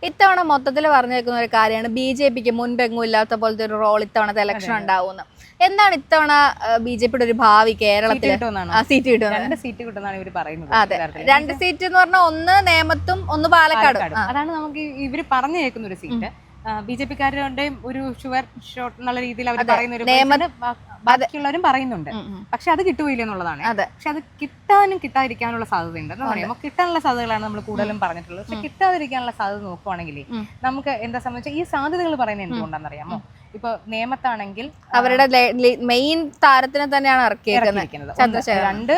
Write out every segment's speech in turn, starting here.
ഇത്തവണ മൊത്തത്തിൽ പറഞ്ഞേക്കുന്ന ഒരു കാര്യമാണ് ബി.ജെ.പിക്ക് മുൻപെങ്ങും ഇല്ലാത്ത പോലത്തെ ഒരു റോൾ ഇത്തവണത്തെ ഇലക്ഷൻ ഉണ്ടാവുന്നു. എന്താണ് ഇത്തവണ ബി.ജെ.പിയുടെ ഒരു ഭാവി കേരളത്തിൽ? സീറ്റ് കിട്ടുമെന്നാണ് ഇവർ പറയുന്നത്. അതെ, 2 സീറ്റ് എന്ന് പറഞ്ഞാൽ ഒന്ന് നേമത്തും ഒന്ന് പാലക്കാടും. അതാണ് നമുക്ക് ഇവര് പറഞ്ഞു കേൾക്കുന്ന ഒരു സീറ്റ്. ബി.ജെ.പിക്കാരുടെയും ഒരു ഷുവർ ഷോട്ട് എന്നുള്ള രീതിയിൽ അവർ പറയുന്ന ഒരു ബാക്കിയുള്ളവരും പറയുന്നുണ്ട്. പക്ഷെ അത് കിട്ടുകയില്ല എന്നുള്ളതാണ്. പക്ഷെ അത് കിട്ടാനും കിട്ടാതിരിക്കാനുള്ള സാധ്യതയുണ്ട് എന്ന് പറയുമ്പോൾ കിട്ടാനുള്ള സാധ്യതകളാണ് നമ്മൾ കൂടുതലും പറഞ്ഞിട്ടുള്ളത്. പക്ഷെ കിട്ടാതിരിക്കാനുള്ള സാധ്യത നോക്കുവാണെങ്കിൽ നമുക്ക് എന്താ സംബന്ധിച്ചാൽ ഈ സാധ്യതകൾ പറയുന്നത് എന്തുകൊണ്ടാണെന്ന് അറിയാമോ? ഇപ്പൊ നേമത്താണെങ്കിൽ അവരുടെ മെയിൻ താരത്തിനെ തന്നെയാണ് ഇറക്കിയിരിക്കുന്നത്. 2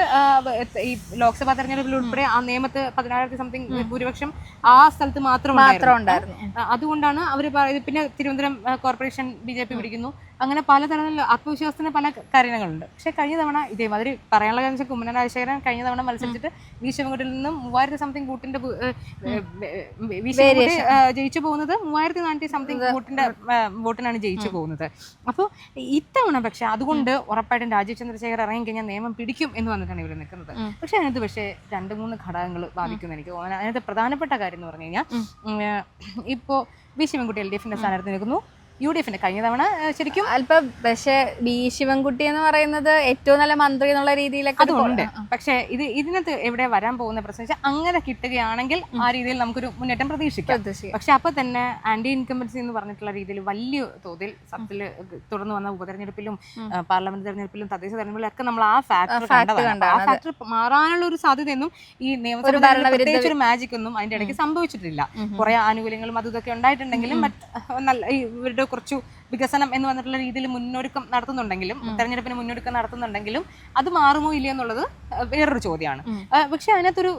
ഈ ലോക്സഭാ തെരഞ്ഞെടുപ്പിൽ ഉൾപ്പെടെ ആ നേമത്ത് 10,000 സംതിങ് ഭൂരിപക്ഷം ആ സ്ഥലത്ത് മാത്രം ഉണ്ടായിരുന്നു. അതുകൊണ്ടാണ് അവര് പിന്നെ തിരുവനന്തപുരം കോർപ്പറേഷൻ ബി.ജെ.പി പിടിക്കുന്നു. അങ്ങനെ പലതരത്തിലുള്ള ആത്മവിശ്വാസത്തിന് പല കാര്യങ്ങളുണ്ട്. പക്ഷെ കഴിഞ്ഞ തവണ ഇതേമാതിരി പറയാനുള്ള കാര്യം വെച്ചാൽ കുമ്മനം രാജശേഖരൻ കഴിഞ്ഞ തവണ മത്സരിച്ചിട്ട് വി ശിവൻകുട്ടിയിൽ നിന്നും 3000 സംതിങ് വോട്ടിന്റെ ജയിച്ചു പോകുന്നത് 3400 സംതിങ് വോട്ടിനാണ് ജയിച്ചു പോകുന്നത്. അപ്പോൾ ഇത്തവണ പക്ഷെ അതുകൊണ്ട് ഉറപ്പായിട്ടും രാജീവ് ചന്ദ്രശേഖർ ഇറങ്ങിക്കഴിഞ്ഞാൽ നിയമം പിടിക്കും എന്ന് വന്നിട്ടാണ് ഇവർ നിൽക്കുന്നത്. പക്ഷെ അതിനകത്ത് പക്ഷേ 2-3 ഘടകങ്ങൾ ബാധിക്കുന്നു എനിക്ക് തോന്നുന്നത്. അതിനകത്ത് പ്രധാനപ്പെട്ട കാര്യം എന്ന് പറഞ്ഞു കഴിഞ്ഞാൽ ഇപ്പോൾ വി ശിവൻകുട്ടി LDFന്റെ സ്ഥാനാർത്ഥി നിൽക്കുന്നു. UDF കഴിഞ്ഞ തവണ ശരിക്കും അല്പം, പക്ഷെ ബി ശിവൻകുട്ടി എന്ന് പറയുന്നത് ഏറ്റവും നല്ല മന്ത്രി എന്നുള്ള രീതിയിലൊക്കെ അതുണ്ട്. പക്ഷെ ഇതിനകത്ത് എവിടെ വരാൻ പോകുന്ന പ്രശ്നം വെച്ചാൽ അങ്ങനെ കിട്ടുകയാണെങ്കിൽ ആ രീതിയിൽ നമുക്കൊരു മുന്നേറ്റം പ്രതീക്ഷിക്കാം. പക്ഷെ അപ്പൊ തന്നെ ആന്റി ഇൻകംബൻസി എന്ന് പറഞ്ഞിട്ടുള്ള രീതിയിൽ വലിയ തോതിൽ സത്യത്തിൽ തുടർന്ന് വന്ന ഉപതെരഞ്ഞെടുപ്പിലും പാർലമെന്റ് തെരഞ്ഞെടുപ്പിലും തദ്ദേശ തെരഞ്ഞെടുപ്പിലും ഒക്കെ നമ്മൾ ആ ഫാക്ടർ മാറാനുള്ള ഒരു സാധ്യതയൊന്നും ഈ നിയമസഭ പ്രത്യേകിച്ച് ഒരു മാജിക് ഒന്നും അതിന്റെ ഇടയ്ക്ക് സംഭവിച്ചിട്ടില്ല. കുറെ ആനുകൂല്യങ്ങളും അതും ഇതൊക്കെ ഉണ്ടായിട്ടുണ്ടെങ്കിലും നല്ല ഇവരുടെ കുറച്ചു വികസനം എന്ന് പറഞ്ഞിട്ടുള്ള രീതിയിൽ മുന്നൊരുക്കം നടത്തുന്നുണ്ടെങ്കിലും തെരഞ്ഞെടുപ്പിന് മുന്നൊരുക്കം നടത്തുന്നുണ്ടെങ്കിലും അത് മാറുമോ ഇല്ല എന്നുള്ളത് വേറൊരു ചോദ്യമാണ്. പക്ഷെ അതിനകത്തൊരു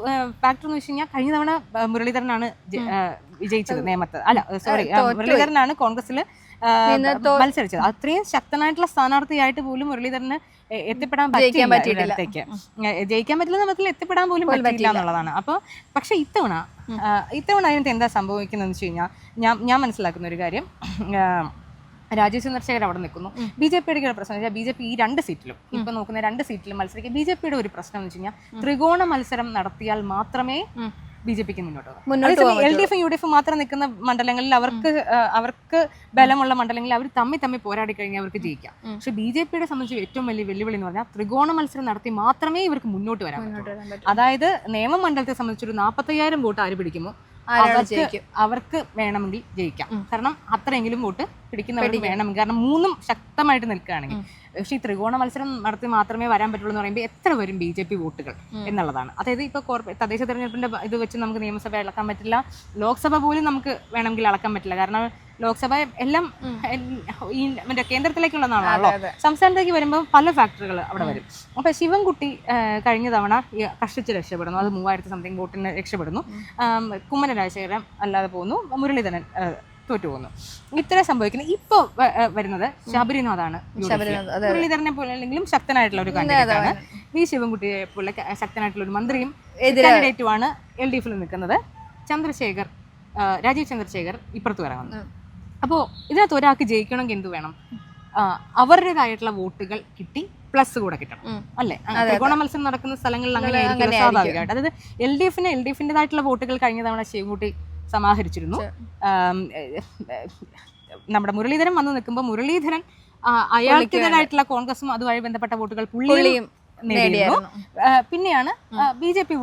ഫാക്ടർ എന്ന് വെച്ച് കഴിഞ്ഞാൽ കഴിഞ്ഞ തവണ മുരളീധരനാണ് വിജയിച്ചത് നേമത്ത്. മുരളീധരനാണ് കോൺഗ്രസിൽ മത്സരിച്ചത്. അത്രയും ശക്തനായിട്ടുള്ള സ്ഥാനാർത്ഥിയായിട്ട് പോലും മുരളീധരന് എത്തിപ്പെടാൻ പറ്റില്ല. ജയിക്കാൻ പറ്റില്ല നമുക്ക് എത്തിപ്പെടാൻ പോലും പറ്റില്ല എന്നുള്ളതാണ്. അപ്പോൾ പക്ഷെ ഇത്തവണ അതിനകത്ത് എന്താ സംഭവിക്കുന്നതെന്ന് വെച്ച് കഴിഞ്ഞാൽ ഞാൻ മനസ്സിലാക്കുന്ന ഒരു കാര്യം, രാജീവ് ചന്ദ്രശേഖർ അവിടെ നിൽക്കുന്നു. ബി.ജെ.പിയുടെ പ്രശ്നം എന്ന് വെച്ചാൽ ബി.ജെ.പി ഈ 2 സീറ്റിലും ഇപ്പൊ നോക്കുന്ന 2 സീറ്റിലും മത്സരിക്കുക. ബി.ജെ.പിയുടെ ഒരു പ്രശ്നം എന്ന് വെച്ച് കഴിഞ്ഞാൽ ത്രികോണ മത്സരം നടത്തിയാൽ മാത്രമേ ബി.ജെ.പിക്ക് മുന്നോട്ട് പോകാം. LDF UDF മാത്രം നിൽക്കുന്ന മണ്ഡലങ്ങളിൽ അവർക്ക് ബലമുള്ള മണ്ഡലങ്ങളിൽ അവർ തമ്മിൽ പോരാടി കഴിഞ്ഞാൽ അവർക്ക് ജയിക്കാം. പക്ഷെ ബി.ജെ.പിയുടെ സംബന്ധിച്ച് ഏറ്റവും വലിയ വെല്ലുവിളി എന്ന് പറഞ്ഞാൽ ത്രികോണ മത്സരം നടത്തി മാത്രമേ ഇവർക്ക് മുന്നോട്ട് വരാൻ പറ്റൂ. അതായത് നിയമമണ്ഡലത്തെ സംബന്ധിച്ചൊരു 40,000 വോട്ട് ആര് പിടിക്കുമോ അവർക്ക് വേണമെങ്കിൽ ജയിക്കാം. കാരണം അത്രയെങ്കിലും വോട്ട് പിടിക്കുന്നവർക്ക് വേണമെങ്കിൽ, കാരണം 3 ശക്തമായിട്ട് നിൽക്കുകയാണെങ്കിൽ. പക്ഷേ ഈ ത്രികോണ മത്സരം നടത്തി മാത്രമേ വരാൻ പറ്റുള്ളൂ എന്ന് പറയുമ്പോൾ എത്ര വരും ബി.ജെ.പി വോട്ടുകൾ എന്നുള്ളതാണ്. അതായത് ഇപ്പോൾ തദ്ദേശ തെരഞ്ഞെടുപ്പിന്റെ ഇത് വെച്ച് നമുക്ക് നിയമസഭ അളക്കാൻ പറ്റില്ല, ലോക്സഭ പോലും നമുക്ക് വേണമെങ്കിൽ അളക്കാൻ പറ്റില്ല. കാരണം ലോക്സഭ എല്ലാം ഈ മറ്റേ കേന്ദ്രത്തിലേക്കുള്ളതാണല്ലോ. സംസ്ഥാനത്തേക്ക് വരുമ്പോൾ പല ഫാക്ടറുകൾ അവിടെ വരും. അപ്പോൾ ശിവൻകുട്ടി കഴിഞ്ഞ തവണ കഷ്ടിച്ച് രക്ഷപ്പെടുന്നു. അത് 3000 സംതിങ് വോട്ടിന് രക്ഷപ്പെടുന്നു. കുമ്മനം രാജശേഖരൻ അല്ലാതെ പോകുന്നു. മുരളീധരൻ തോറ്റുപോകുന്നു. ഇത്ര സംഭവിക്കുന്നത്. ഇപ്പൊ വരുന്നത് ശബരിനാഥാണ്. മുരളീധരനെ പോലെ അല്ലെങ്കിലും ശക്തനായിട്ടുള്ള ഒരു കാൻഡിഡേറ്റാണ്. വി ശിവൻകുട്ടിയെ പോലെ ശക്തനായിട്ടുള്ള ഒരു മന്ത്രിയും കാൻഡിഡേറ്റുമാണ് LDFിൽ നിൽക്കുന്നത്. രാജീവ് ചന്ദ്രശേഖർ ഇപ്പുറത്ത് വരാമെന്ന്. അപ്പോൾ ഇതിനകത്ത് ഒരാൾക്ക് ജയിക്കണമെങ്കിൽ എന്ത് വേണം? അവരുടേതായിട്ടുള്ള വോട്ടുകൾ കിട്ടി പ്ലസ് കൂടെ കിട്ടണം, അല്ലേ? ത്രികോണ മത്സരം നടക്കുന്ന സ്ഥലങ്ങളിൽ അങ്ങനെയായിരിക്കും സ്വാഭാവികമായിട്ട്. അതായത് LDFിൻ്റെതായിട്ടുള്ള വോട്ടുകൾ കഴിഞ്ഞ തവണ ശിവൻകുട്ടി സമാഹരിച്ചിരുന്നു. നമ്മുടെ മുരളീധരൻ വന്ന് നിൽക്കുമ്പോൾ മുരളീധരൻ അയാൾക്കിതായിട്ടുള്ള കോൺഗ്രസും അതുമായി ബന്ധപ്പെട്ട വോട്ടുകൾ പുള്ളിയും നേടിയിരുന്നു. പിന്നെയാണ് ബി.ജെ.പി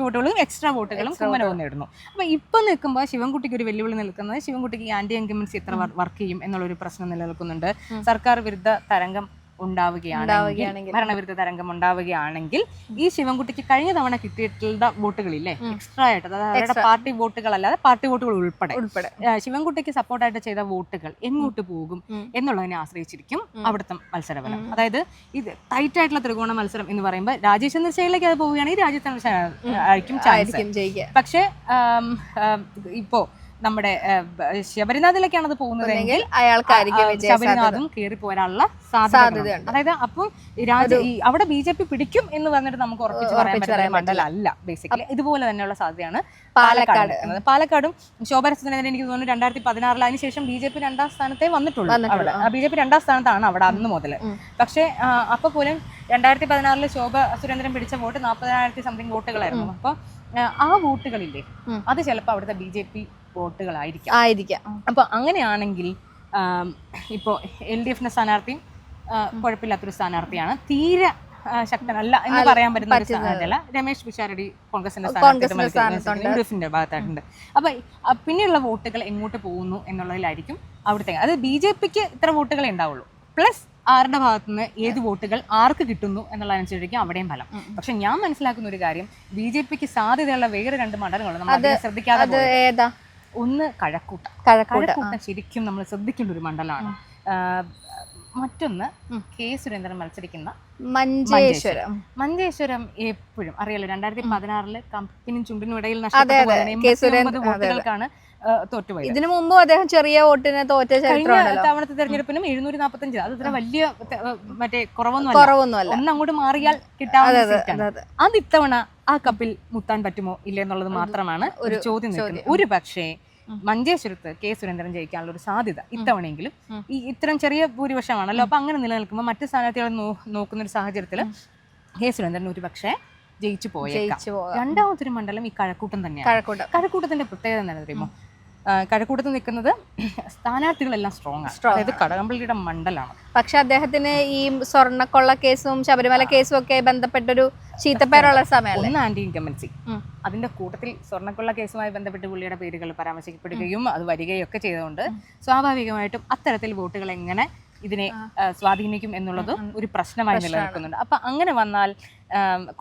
വോട്ടുകളും എക്സ്ട്രാ വോട്ടുകളും കുമ്മനവും നേടുന്നു. അപ്പൊ ഇപ്പൊ നിൽക്കുമ്പോൾ ശിവൻകുട്ടിക്ക് ഒരു വെല്ലുവിളി നിൽക്കുന്നത്, ശിവൻകുട്ടിക്ക് ഈ ആന്റി ഇൻകംബൻസി എത്ര വർക്ക് ചെയ്യും എന്നുള്ളൊരു പ്രശ്നം നിലനിൽക്കുന്നുണ്ട്. സർക്കാർ വിരുദ്ധ തരംഗം ഭരണവിരുദ്ധ തരംഗം ഉണ്ടാവുകയാണെങ്കിൽ ഈ ശിവൻകുട്ടിക്ക് കഴിഞ്ഞ തവണ കിട്ടിയിട്ടുള്ള വോട്ടുകളില്ലേ എക്സ്ട്രാ ആയിട്ട്, അതായത് അവരുടെ പാർട്ടി വോട്ടുകളല്ലാതെ പാർട്ടി വോട്ടുകൾ ഉൾപ്പെടെ ശിവൻകുട്ടിക്ക് സപ്പോർട്ടായിട്ട് ചെയ്ത വോട്ടുകൾ എങ്ങോട്ട് പോകും എന്നുള്ളതിനെ ആശ്രയിച്ചിരിക്കും അവിടുത്തെ മത്സരഫലം. അതായത് ഇത് ടൈറ്റ് ആയിട്ടുള്ള ത്രികോണ മത്സരം എന്ന് പറയുമ്പോൾ രാജീവ് ചന്ദ്രശേഖരേക്ക് അത് പോവുകയാണെങ്കിൽ രാജീവ് ചന്ദ്രശേഖർ ആയിരിക്കും ചാൻസ്. പക്ഷേ ഇപ്പോ നമ്മുടെ ശബരിനാഥിലേക്കാണ് അത് പോകുന്നതെങ്കിൽ ശബരിനാഥും കയറി പോരാനുള്ള സാധ്യതയുണ്ട്. അതായത് അപ്പം അവിടെ ബി.ജെ.പി പിടിക്കും എന്ന് പറഞ്ഞിട്ട് നമുക്ക് ഉറപ്പിച്ച് പറയാൻ പറ്റുന്ന മണ്ഡലമല്ല ബേസിക്കലി. ഇതുപോലെ തന്നെയുള്ള സാധ്യതയാണ് പാലക്കാടും. ശോഭ രസത്തിനെതിരെ എനിക്ക് തോന്നുന്നു 2016 അതിനുശേഷം ബി.ജെ.പി 2ാം സ്ഥാനത്തേ വന്നിട്ടുള്ളൂ. അവിടെ ബി.ജെ.പി 2ാം സ്ഥാനത്താണ് അവിടെ അന്ന് മുതൽ. പക്ഷേ അപ്പൊ പോലും 2016 ശോഭ സുരേന്ദ്രൻ പിടിച്ച വോട്ട് 40,000 സംതിങ് വോട്ടുകളായിരുന്നു. അപ്പോൾ ആ വോട്ടുകളില്ലേ അത് ചിലപ്പോൾ അവിടുത്തെ BJP വോട്ടുകളായിരിക്കാം. അപ്പൊ അങ്ങനെയാണെങ്കിൽ ഇപ്പോൾ LDF സ്ഥാനാർത്ഥിയും കുഴപ്പമില്ലാത്തൊരു സ്ഥാനാർത്ഥിയാണ്, തീരെ ശക്തനല്ല എന്ന് പറയാൻ പറ്റുന്ന ഒരു സ്ഥാനാർത്ഥിയല്ല. രമേശ് പിഷാരടി കോൺഗ്രസിന്റെ സ്ഥാനാർത്ഥിയുടെ ഭാഗത്തായിട്ടുണ്ട്. അപ്പൊ പിന്നെയുള്ള വോട്ടുകൾ എങ്ങോട്ട് പോകുന്നു എന്നുള്ളതിലായിരിക്കും അവിടുത്തെ. അത് BJPക്ക് ഇത്ര വോട്ടുകളെ ഉണ്ടാവുള്ളൂ, പ്ലസ് ആരുടെ ഭാഗത്തുനിന്ന് ഏത് വോട്ടുകൾ ആർക്ക് കിട്ടുന്നു എന്നുള്ളതനുസരിച്ചിരിക്കും അവിടെയും ഫലം. പക്ഷെ ഞാൻ മനസ്സിലാക്കുന്ന ഒരു കാര്യം, BJPക്ക് സാധ്യതയുള്ള വേറെ 2 മണ്ഡലങ്ങൾ നമ്മൾ അതിനെ ശ്രദ്ധിക്കാതെ. ഒന്ന് കഴക്കൂട്ടം ശരിക്കും നമ്മൾ ശ്രദ്ധിക്കേണ്ട ഒരു മണ്ഡലമാണ്. മറ്റൊന്ന് കെ സുരേന്ദ്രൻ മത്സരിക്കുന്ന മഞ്ചേശ്വരം. എപ്പോഴും അറിയാലോ, 2016 കമ്പിനും ചുണ്ടിനും ഇടയിൽ നഷ്ടപ്പെട്ട വോട്ടുകൾക്കാണ് തോറ്റുപോയത്. ഇതിനു മുമ്പ് അദ്ദേഹം ചെറിയ വോട്ടിന് തോറ്റ തവണത്തെ തെരഞ്ഞെടുപ്പിനും 745. അത് ഇത്ര വലിയ മറ്റേ കുറവൊന്നുമല്ല. ഒന്ന് അങ്ങോട്ട് മാറിയാൽ കിട്ടാവുന്ന. അത് ഇത്തവണ ആ കപ്പിൽ മുത്താൻ പറ്റുമോ ഇല്ല എന്നുള്ളത് മാത്രമാണ് ഒരു ചോദ്യം നിൽക്കുന്നത്. ഒരു പക്ഷേ മഞ്ചേശ്വരത്ത് കെ സുരേന്ദ്രൻ ജയിക്കാനുള്ള ഒരു സാധ്യത ഇത്തവണയെങ്കിലും ഈ ഇത്തരം ചെറിയ ഭൂരിപക്ഷമാണല്ലോ. അപ്പൊ അങ്ങനെ നിലനിൽക്കുമ്പോൾ മറ്റു സ്ഥാനാർത്ഥികളെ നോക്കുന്ന ഒരു സാഹചര്യത്തിൽ കെ സുരേന്ദ്രൻ ഒരു പക്ഷേ ജയിച്ചു പോയേക്കാം. രണ്ടാമതൊരു മണ്ഡലം ഈ കഴക്കൂട്ടം തന്നെയാണ്. കഴക്കൂട്ടത്തിന്റെ പ്രത്യേകത എന്താണെന്ന് അറിയുമോ? കഴക്കൂട്ടത്ത് നിൽക്കുന്നത് സ്ഥാനാർത്ഥികളെല്ലാം സ്ട്രോങ് ആണ്. അതായത് കടകംപള്ളിയുടെ മണ്ഡലമാണ്. പക്ഷെ അദ്ദേഹത്തിന് ഈ സ്വർണ്ണക്കൊള്ള കേസും ശബരിമല കേസും ഒക്കെ ബന്ധപ്പെട്ടൊരു ചീത്തപ്പേരുള്ള സമയം. ഒന്ന് ആന്റി ഇൻകംബൻസി, അതിന്റെ കൂട്ടത്തിൽ സ്വർണ്ണക്കൊള്ള കേസുമായി ബന്ധപ്പെട്ട് പുള്ളിയുടെ പേരുകൾ പരാമർശിക്കപ്പെടുകയും അത് വരികയും ഒക്കെ ചെയ്തുകൊണ്ട് സ്വാഭാവികമായിട്ടും അത്തരത്തിൽ വോട്ടുകൾ എങ്ങനെ ഇതിനെ സ്വാധീനിക്കും എന്നുള്ളത് ഒരു പ്രശ്നമായി നിലനിൽക്കുന്നുണ്ട്. അപ്പൊ അങ്ങനെ വന്നാൽ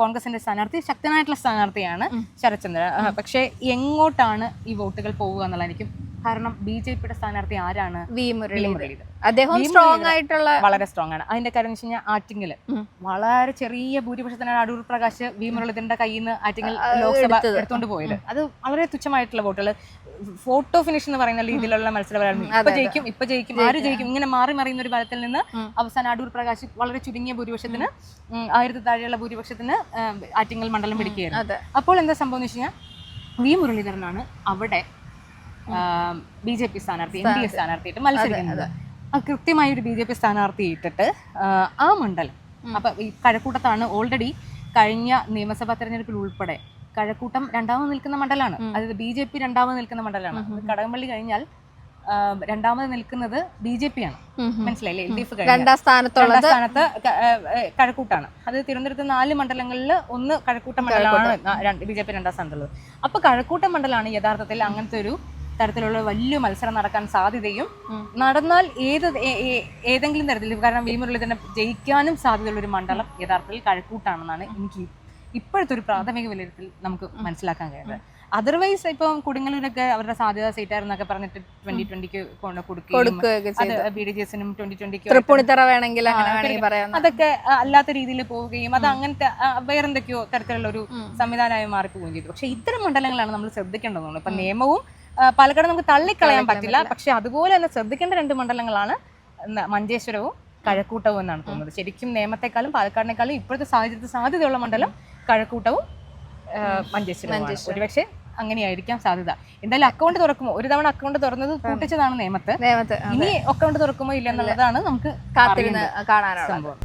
കോൺഗ്രസിന്റെ സ്ഥാനാർത്ഥി ശക്തനായിട്ടുള്ള സ്ഥാനാർത്ഥിയാണ് ശരത്ചന്ദ്രൻ. പക്ഷെ എങ്ങോട്ടാണ് ഈ വോട്ടുകൾ പോവുക എന്നുള്ളതായിരിക്കും. കാരണം BJPയുടെ സ്ഥാനാർത്ഥി ആരാണ്? വി മുരളീധരൻ. അദ്ദേഹം സ്ട്രോങ് ആയിട്ടുള്ള, വളരെ സ്ട്രോങ് ആണ്. അതിന്റെ കാര്യം എന്ന് വെച്ച് കഴിഞ്ഞാൽ ആറ്റിങ്ങൽ വളരെ ചെറിയ ഭൂരിപക്ഷത്തിനാണ് അടൂർ പ്രകാശ് വി മുരളീധരന്റെ കയ്യിൽ നിന്ന് ആറ്റിങ്ങൽ ലോക്സഭ എടുത്തുകൊണ്ട് പോയത്. അത് വളരെ തുച്ഛമായിട്ടുള്ള വോട്ടുകൾ, ഫോട്ടോ ഫിനിഷ് എന്ന് പറയുന്ന രീതിയിലുള്ള മത്സരമായിരുന്നു. ഇപ്പൊ ജയിക്കും ആര് ജയിക്കും ഇങ്ങനെ മാറി മറിയുന്ന ഒരു ഫലത്തിൽ നിന്ന് അവസാനം അടൂർ പ്രകാശ് വളരെ ചുരുങ്ങിയ ഭൂരിപക്ഷത്തിന് 1000 താഴെയുള്ള ഭൂരിപക്ഷത്തിന് ആറ്റിങ്ങൽ മണ്ഡലം പിടിക്കുകയായിരുന്നു. അപ്പോൾ എന്താ സംഭവം എന്ന് വെച്ച് കഴിഞ്ഞാൽ വി മുരളീധരനാണ് അവിടെ BJP സ്ഥാനാർത്ഥി NDA സ്ഥാനാർത്ഥിയായിട്ട് മത്സരിക്കുന്നത്. കൃത്യമായ ഒരു BJP സ്ഥാനാർത്ഥി ഇട്ടിട്ട് ആ മണ്ഡലം, അപ്പൊ ഈ കഴക്കൂട്ടത്താണ് ഓൾറെഡി കഴിഞ്ഞ നിയമസഭാ തെരഞ്ഞെടുപ്പിൽ ഉൾപ്പെടെ കഴക്കൂട്ടം രണ്ടാമത് നിൽക്കുന്ന മണ്ഡലമാണ്. അതായത് BJP രണ്ടാമത് നിൽക്കുന്ന മണ്ഡലമാണ്. കടകംപള്ളി കഴിഞ്ഞാൽ രണ്ടാമത് നിൽക്കുന്നത് BJP ആണ്. മനസ്സിലായില്ലേ? LDF രണ്ടാം സ്ഥാനത്ത് കഴക്കൂട്ടാണ്. അത് തിരുവനന്തപുരത്ത് 4 മണ്ഡലങ്ങളിൽ ഒന്ന് കഴക്കൂട്ട മണ്ഡലമാണ് BJP രണ്ടാം സ്ഥാനത്തുള്ളത്. അപ്പൊ കഴക്കൂട്ട മണ്ഡലമാണ് യഥാർത്ഥത്തിൽ അങ്ങനത്തെ ഒരു തരത്തിലുള്ള വലിയ മത്സരം നടക്കാൻ സാധ്യതയും, നടന്നാൽ ഏതെങ്കിലും തരത്തിൽ, കാരണം വി മുരളീധരനെ ജയിക്കാനും സാധ്യതയുള്ള ഒരു മണ്ഡലം യഥാർത്ഥത്തിൽ കഴക്കൂട്ടാണെന്നാണ് എനിക്ക് ഇപ്പോഴത്തെ ഒരു പ്രാഥമിക വിലയിരുത്തൽ നമുക്ക് മനസ്സിലാക്കാൻ കഴിയുന്നത്. അതർവൈസ് ഇപ്പം കൊടുങ്ങല്ലൂരൊക്കെ അവരുടെ സാധ്യത സീറ്റായിരുന്നൊക്കെ പറഞ്ഞിട്ട് 2020 കൊടുക്കുകയും BDJസിനും 2020 അതൊക്കെ അല്ലാത്ത രീതിയിൽ പോവുകയും അത് അങ്ങനത്തെ വേറെന്തൊക്കെയോ തരത്തിലുള്ള ഒരു സംവിധാനമായി മാറിപ്പോവുകയും ചെയ്തു. പക്ഷെ ഇത്തരം മണ്ഡലങ്ങളാണ് നമ്മൾ ശ്രദ്ധിക്കേണ്ടതാണ്. ഇപ്പൊ നിയമവും പാലക്കാട് നമുക്ക് തള്ളിക്കളയാൻ പറ്റില്ല. പക്ഷെ അതുപോലെ തന്നെ ശ്രദ്ധിക്കേണ്ട 2 മണ്ഡലങ്ങളാണ് മഞ്ചേശ്വരവും കഴക്കൂട്ടവും എന്നാണ് തോന്നുന്നത്. ശരിക്കും നിയമത്തെക്കാളും പാലക്കാടിനേക്കാളും ഇപ്പോഴത്തെ സാഹചര്യത്തിൽ സാധ്യതയുള്ള മണ്ഡലം കഴക്കൂട്ടവും മഞ്ചേശ്വരവും. ഒരുപക്ഷെ അങ്ങനെയായിരിക്കാം സാധ്യത. എന്തായാലും അക്കൗണ്ട് തുറക്കുമോ, ഒരു തവണ അക്കൗണ്ട് തുറന്നത് കൂട്ടിച്ചതാണ് നിയമത്ത്. ഇനി അക്കൗണ്ട് തുറക്കുമോ ഇല്ല എന്നുള്ളതാണ് നമുക്ക് കാത്തിരുന്ന് കാണാനുള്ള സംഭവം.